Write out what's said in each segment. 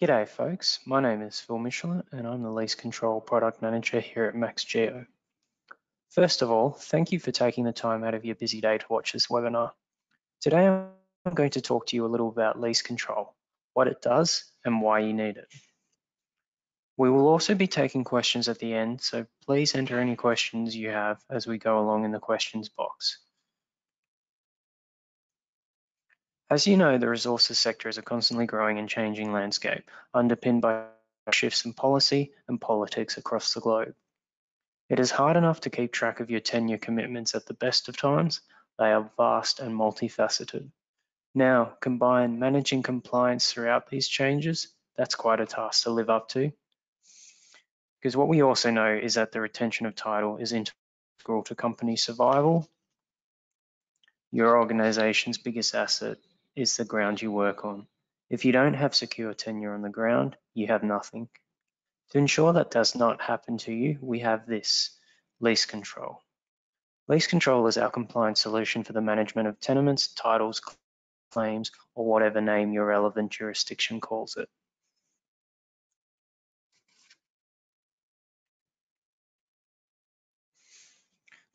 G'day folks, my name is Phil Michelin and I'm the Lease Control Product Manager here at MaxGeo. First of all, thank you for taking the time out of your busy day to watch this webinar. Today I'm going to talk to you a little about Lease Control, what it does and why you need it. We will also be taking questions at the end, so please enter any questions you have as we go along in the questions box. As you know, the resources sector is a constantly growing and changing landscape, underpinned by shifts in policy and politics across the globe. It is hard enough to keep track of your tenure commitments at the best of times. They are vast and multifaceted. Now, combine managing compliance throughout these changes, that's quite a task to live up to. Because what we also know is that the retention of title is integral to company survival. Your organization's biggest asset is the ground you work on. If you don't have secure tenure on the ground, you have nothing. To ensure that does not happen to you, we have this, Lease Control. Lease Control is our compliance solution for the management of tenements, titles, claims, or whatever name your relevant jurisdiction calls it.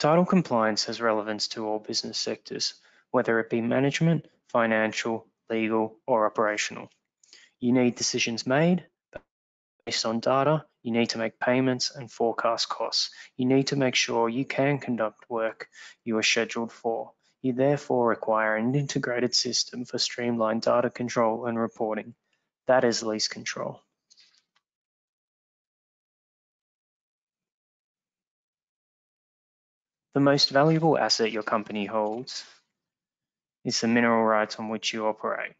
Title compliance has relevance to all business sectors, whether it be management, financial, legal, or operational. You need decisions made based on data. You need to make payments and forecast costs. You need to make sure you can conduct work you are scheduled for. You therefore require an integrated system for streamlined data control and reporting. That is Lease Control. The most valuable asset your company holds is the mineral rights on which you operate.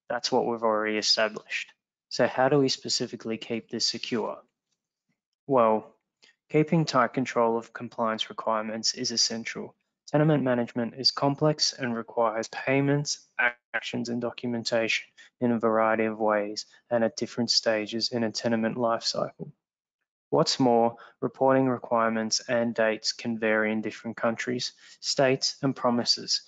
That's what we've already established. So how do we specifically keep this secure? Well, keeping tight control of compliance requirements is essential. Tenement management is complex and requires payments, actions, and documentation in a variety of ways and at different stages in a tenement lifecycle. What's more, reporting requirements and dates can vary in different countries, states, and provinces,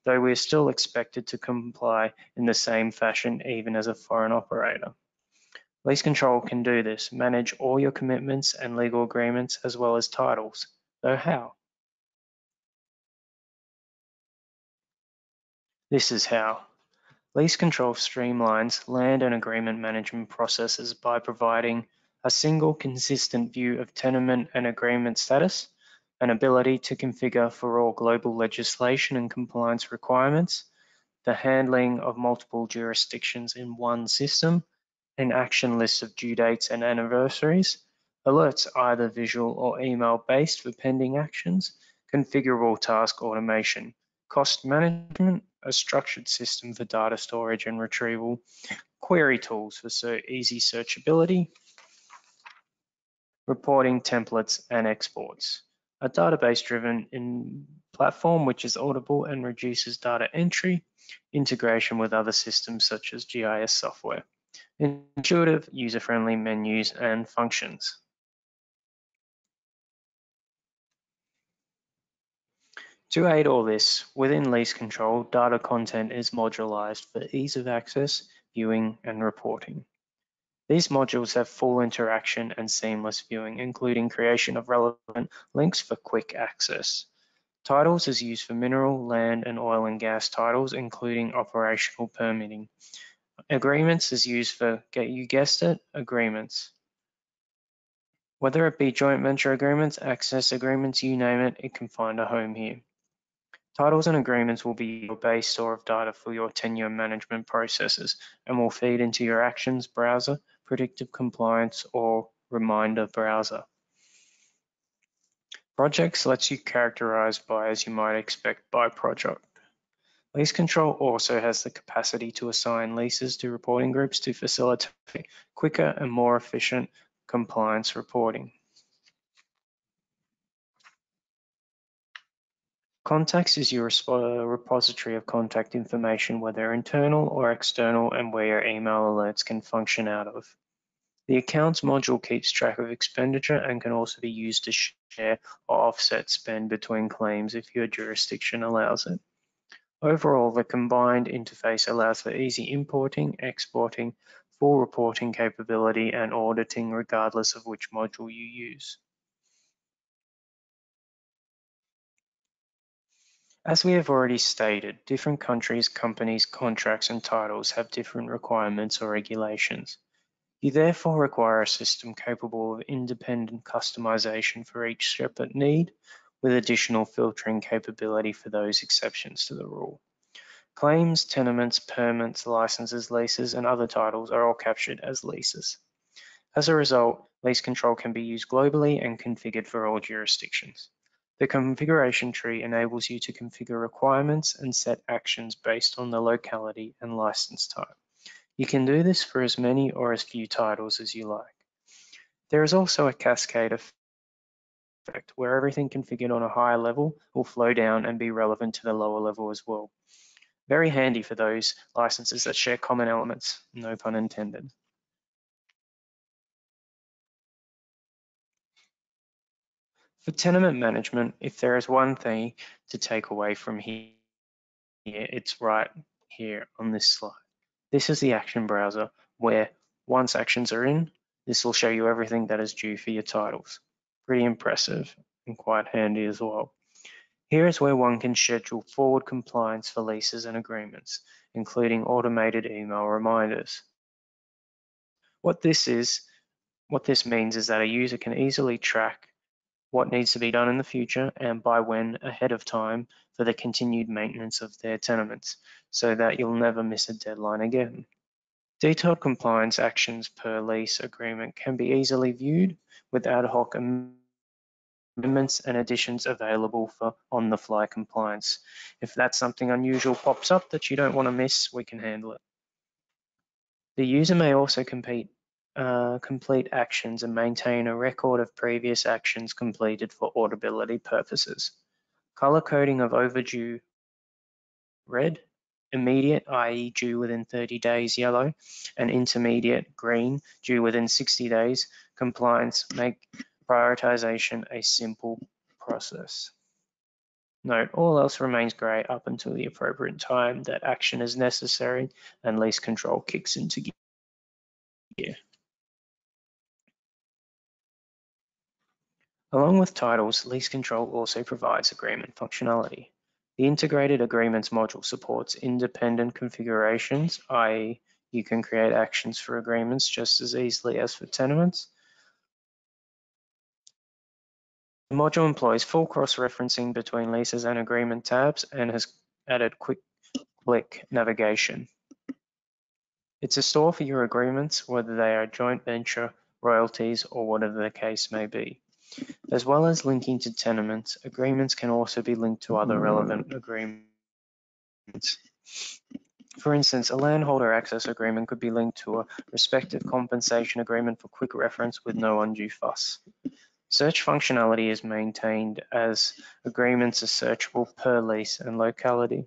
though we are still expected to comply in the same fashion even as a foreign operator. Lease Control can do this, manage all your commitments and legal agreements as well as titles. Though how? This is how. Lease Control streamlines land and agreement management processes by providing a single consistent view of tenement and agreement status, an ability to configure for all global legislation and compliance requirements, the handling of multiple jurisdictions in one system, an action list of due dates and anniversaries, alerts either visual or email-based for pending actions, configurable task automation, cost management, a structured system for data storage and retrieval, query tools for easy searchability, reporting templates and exports, a database-driven platform which is auditable and reduces data entry, integration with other systems such as GIS software, intuitive, user-friendly menus and functions. To aid all this, within Lease Control, data content is modularized for ease of access, viewing, and reporting. These modules have full interaction and seamless viewing, including creation of relevant links for quick access. Titles is used for mineral, land, and oil and gas titles, including operational permitting. Agreements is used for, you guessed it, agreements. Whether it be joint venture agreements, access agreements, you name it, it can find a home here. Titles and agreements will be your base store of data for your tenure management processes and will feed into your actions browser, predictive compliance, or reminder browser. Projects lets you characterize by, as you might expect, by project. Lease Control also has the capacity to assign leases to reporting groups to facilitate quicker and more efficient compliance reporting. Contacts is your repository of contact information, whether internal or external, and where your email alerts can function out of. The accounts module keeps track of expenditure and can also be used to share or offset spend between claims if your jurisdiction allows it. Overall, the combined interface allows for easy importing, exporting, full reporting capability, and auditing regardless of which module you use. As we have already stated, different countries, companies, contracts, and titles have different requirements or regulations. You therefore require a system capable of independent customization for each separate need, with additional filtering capability for those exceptions to the rule. Claims, tenements, permits, licenses, leases, and other titles are all captured as leases. As a result, lease control can be used globally and configured for all jurisdictions. The configuration tree enables you to configure requirements and set actions based on the locality and license type. You can do this for as many or as few titles as you like. There is also a cascade effect where everything configured on a higher level will flow down and be relevant to the lower level as well. Very handy for those licenses that share common elements, no pun intended. For tenement management, if there is one thing to take away from here, it's right here on this slide. This is the action browser where once actions are in, this will show you everything that is due for your titles. Pretty impressive and quite handy as well. Here is where one can schedule forward compliance for leases and agreements, including automated email reminders. What this means is that a user can easily track what needs to be done in the future and by when ahead of time for the continued maintenance of their tenements, so that you'll never miss a deadline again. Detailed compliance actions per lease agreement can be easily viewed with ad hoc amendments and additions available for on-the-fly compliance. If that's something unusual pops up that you don't want to miss, we can handle it. The user may also complete actions and maintain a record of previous actions completed for auditability purposes. Color coding of overdue red, immediate, i.e. due within 30 days, yellow, and intermediate, green, due within 60 days, compliance make prioritization a simple process. Note, all else remains grey up until the appropriate time that action is necessary and lease control kicks into gear. Along with titles, Lease Control also provides agreement functionality. The Integrated Agreements module supports independent configurations, i.e. you can create actions for agreements just as easily as for tenements. The module employs full cross-referencing between leases and agreement tabs and has added quick click navigation. It's a store for your agreements, whether they are joint venture, royalties, or whatever the case may be. As well as linking to tenements, agreements can also be linked to other relevant agreements. For instance, a landholder access agreement could be linked to a respective compensation agreement for quick reference with no undue fuss. Search functionality is maintained as agreements are searchable per lease and locality,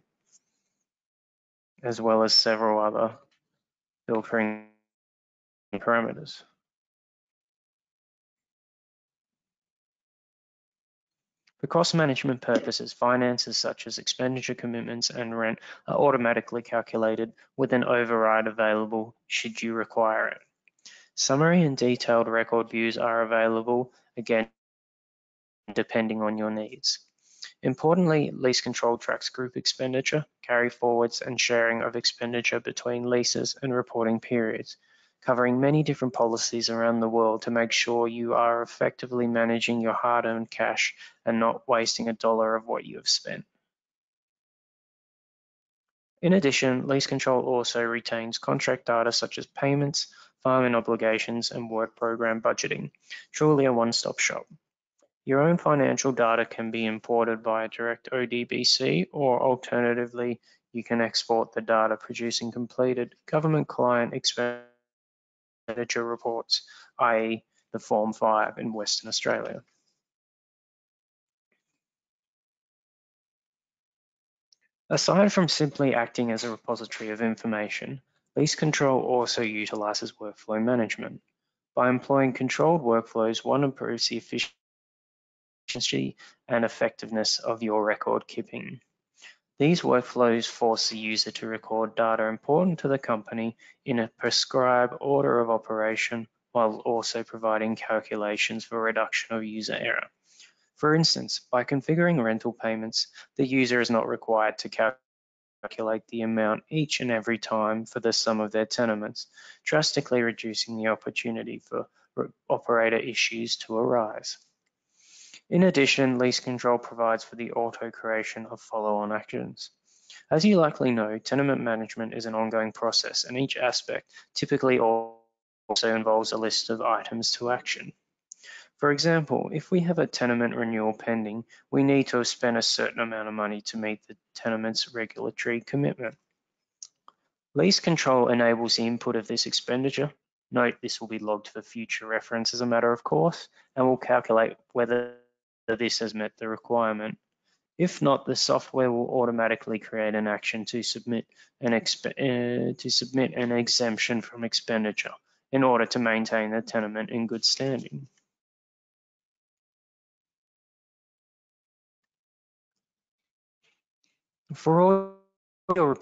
as well as several other filtering parameters. For cost management purposes, finances such as expenditure commitments and rent are automatically calculated with an override available should you require it. Summary and detailed record views are available, again, depending on your needs. Importantly, Lease Control tracks group expenditure, carry forwards, and sharing of expenditure between leases and reporting periods, covering many different policies around the world to make sure you are effectively managing your hard-earned cash and not wasting a dollar of what you have spent. In addition, Lease Control also retains contract data such as payments, farming obligations, and work program budgeting. Truly a one-stop shop. Your own financial data can be imported via direct ODBC, or alternatively, you can export the data producing completed government client expenditure reports, i.e. the Form 5 in Western Australia. Aside from simply acting as a repository of information, Lease Control also utilizes workflow management. By employing controlled workflows, one improves the efficiency and effectiveness of your record keeping. These workflows force the user to record data important to the company in a prescribed order of operation, while also providing calculations for reduction of user error. For instance, by configuring rental payments, the user is not required to calculate the amount each and every time for the sum of their tenements, drastically reducing the opportunity for operator issues to arise. In addition, Lease Control provides for the auto creation of follow-on actions. As you likely know, tenement management is an ongoing process, and each aspect typically also involves a list of items to action. For example, if we have a tenement renewal pending, we need to have spent a certain amount of money to meet the tenement's regulatory commitment. Lease Control enables the input of this expenditure. Note this will be logged for future reference as a matter of course, and will calculate whether this has met the requirement. If not, the software will automatically create an action to submit an exemption from expenditure in order to maintain the tenement in good standing. For all your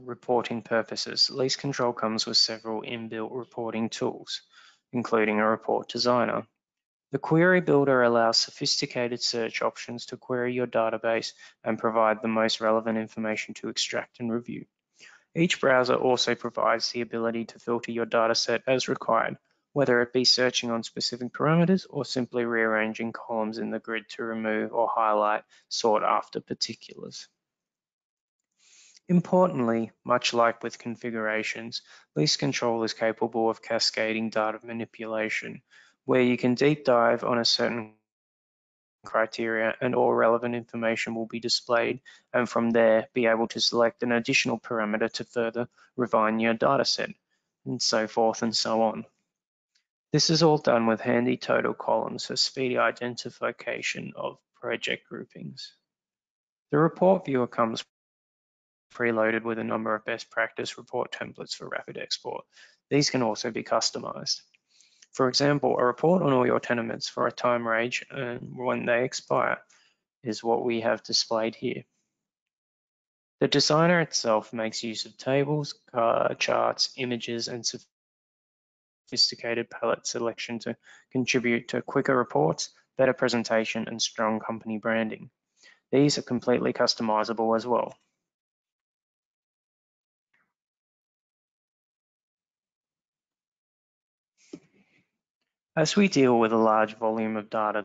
reporting purposes, Lease Control comes with several inbuilt reporting tools, including a report designer. The query builder allows sophisticated search options to query your database and provide the most relevant information to extract and review. Each browser also provides the ability to filter your dataset as required, whether it be searching on specific parameters or simply rearranging columns in the grid to remove or highlight sought-after particulars. Importantly, much like with configurations, Lease Control is capable of cascading data manipulation, where you can deep dive on a certain criteria and all relevant information will be displayed, and from there be able to select an additional parameter to further refine your dataset, and so forth and so on. This is all done with handy total columns for speedy identification of project groupings. The report viewer comes preloaded with a number of best practice report templates for rapid export. These can also be customized. For example, a report on all your tenements for a time range and when they expire is what we have displayed here. The designer itself makes use of tables, charts, images, and sophisticated palette selection to contribute to quicker reports, better presentation, and strong company branding. These are completely customizable as well. As we deal with a large volume of data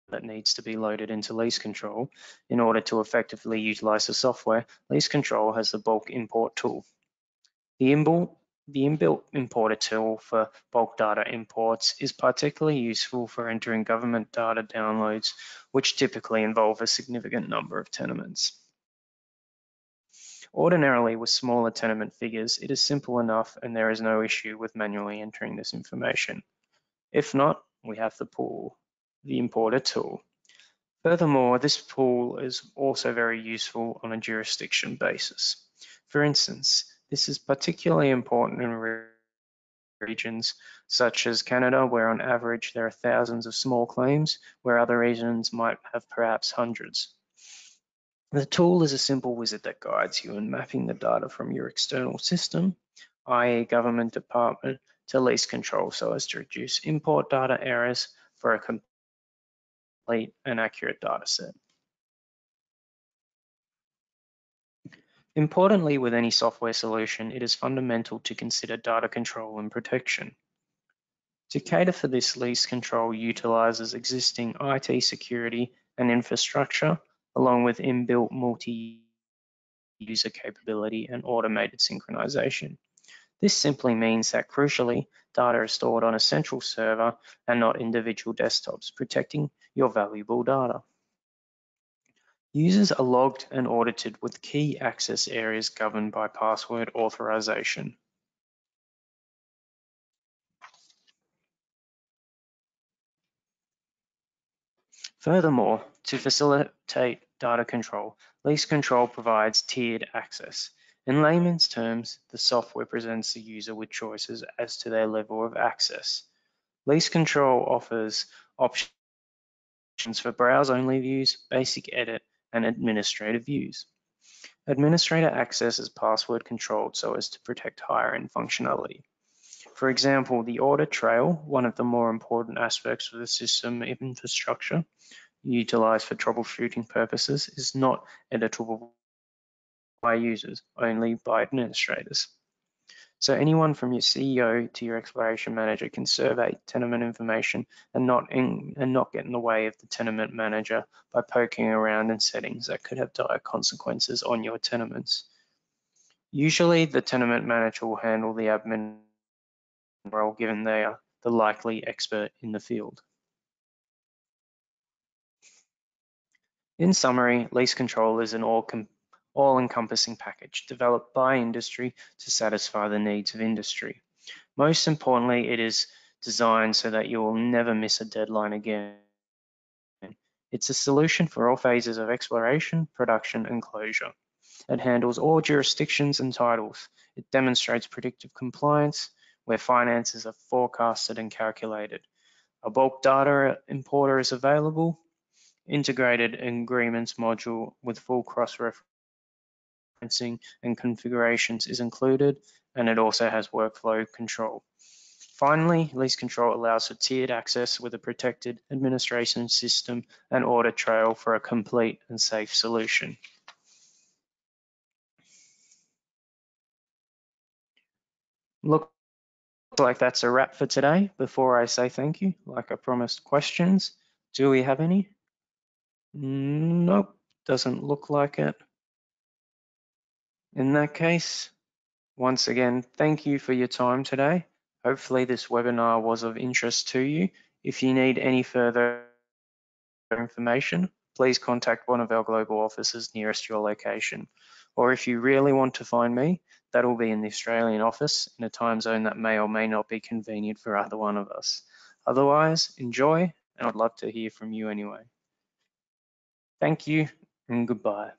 that needs to be loaded into Lease Control, in order to effectively utilize the software, Lease Control has the bulk import tool. The inbuilt importer tool for bulk data imports is particularly useful for entering government data downloads, which typically involve a significant number of tenements. Ordinarily, with smaller tenement figures, it is simple enough and there is no issue with manually entering this information. If not, we have the importer tool. Furthermore, this tool is also very useful on a jurisdiction basis. For instance, this is particularly important in regions such as Canada, where on average there are thousands of small claims, where other regions might have perhaps hundreds. The tool is a simple wizard that guides you in mapping the data from your external system, i.e. government department, to Lease Control so as to reduce import data errors for a complete and accurate data set. Importantly, with any software solution, it is fundamental to consider data control and protection. To cater for this, Lease Control utilizes existing IT security and infrastructure, along with inbuilt multi-user capability and automated synchronization. This simply means that, crucially, data is stored on a central server and not individual desktops, protecting your valuable data. Users are logged and audited with key access areas governed by password authorization. Furthermore, to facilitate data control, Lease Control provides tiered access. In layman's terms, the software presents the user with choices as to their level of access. Lease Control offers options for browse-only views, basic edit, and administrator views. Administrator access is password controlled so as to protect higher-end functionality. For example, the audit trail, one of the more important aspects of the system infrastructure utilized for troubleshooting purposes, is not editable by users, only by administrators. So anyone from your CEO to your exploration manager can survey tenement information and not get in the way of the tenement manager by poking around in settings that could have dire consequences on your tenements. Usually, the tenement manager will handle the admin role given they are the likely expert in the field. In summary, Lease Control is an all-encompassing package developed by industry to satisfy the needs of industry. Most importantly, it is designed so that you will never miss a deadline again. It's a solution for all phases of exploration, production, and closure. It handles all jurisdictions and titles. It demonstrates predictive compliance, where finances are forecasted and calculated. A bulk data importer is available, integrated agreements module with full cross-referencing and configurations is included, and it also has workflow control. Finally, Lease Control allows for tiered access with a protected administration system and audit trail for a complete and safe solution. Look like that's a wrap for today. Before I say thank you, like I promised, questions. Do we have any? Nope, doesn't look like it. In that case, once again, thank you for your time today. Hopefully this webinar was of interest to you. If you need any further information, please contact one of our global offices nearest your location. Or if you really want to find me, that will be in the Australian office in a time zone that may or may not be convenient for either one of us. Otherwise, enjoy, and I'd love to hear from you anyway. Thank you and goodbye.